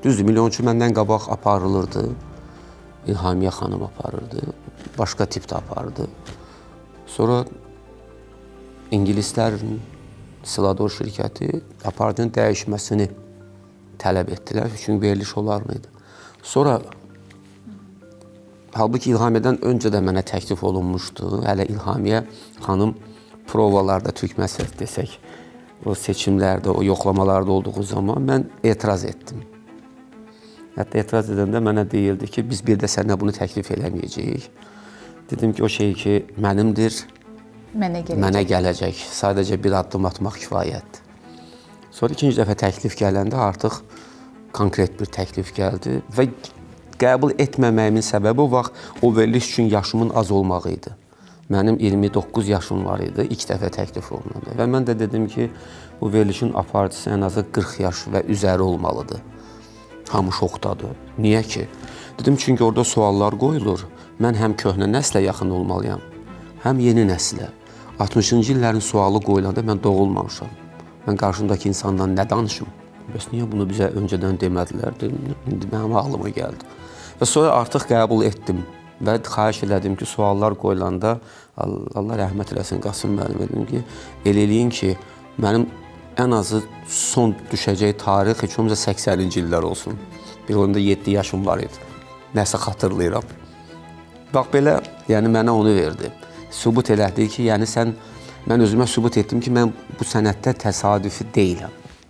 Düzdür, milyonçu məndən qabaq aparılırdı. İlhamiyə xanım aparırdı. Başqa tipdə aparırdı. Sonra İngilislərin Silador şirkəti apardığın dəyişməsini tələb etdilər. Çünki veriliş onların idi. Sonra halbuki İlhamiyədən öncə də mənə təklif olunmuşdu. Hələ İlhamiyə xanım provalarda, türk məsələsi desək, o seçimlərdə, o yoxlamalarda olduğu zaman mən etiraz etdim. Hətta etiraz edəndə mənə deyildi ki, biz bir də sənə bunu təklif eləməyəcəyik. Dedim ki, o şey ki, mənimdir, mənə gələcək. Sadəcə bir addım atmaq kifayətdir. Sonra ikinci dəfə təklif gələndə artıq konkret bir təklif gəldi və qəbul etməməyimin səbəbi o vaxt o veriliş üçün yaşımın az olmağı idi. Mənim 29 yaşım var idi ilk dəfə təklif olunanda və mən də dedim ki, bu verilişin aparıcısı ən azı 40 yaş və üzəri olmalıdır. Hamı şokdadır. Niyə ki? Dedim, çünki orada suallar qoyulur. Mən həm köhnə nəslə yaxın olmalıyam, həm yeni nəslə. 60-cı illərin sualı qoyulanda mən doğulmamışam. Mən qarşımdakı insandan nə danışım? Bəs niyə bunu bizə öncədən demədilər? İndi mənim ağlıma gəldi. Və sonra artıq qəbul etdim və xahiş elədim ki, suallar qoyulanda, Allah rəhmət eləsin Qasım müəllim, dedim ki, elə eləyin ki, mənim ən azı son düşəcək tarix heç olmazsa 80-ci illər olsun. Bir onda 7 yaşım var idi. Nəsə xatırlayıram. Bax belə, yəni mənə onu verdi. Sübut elədi ki, yəni mən özümə sübut etdim ki, mən bu sənətdə təsadüfi deyiləm.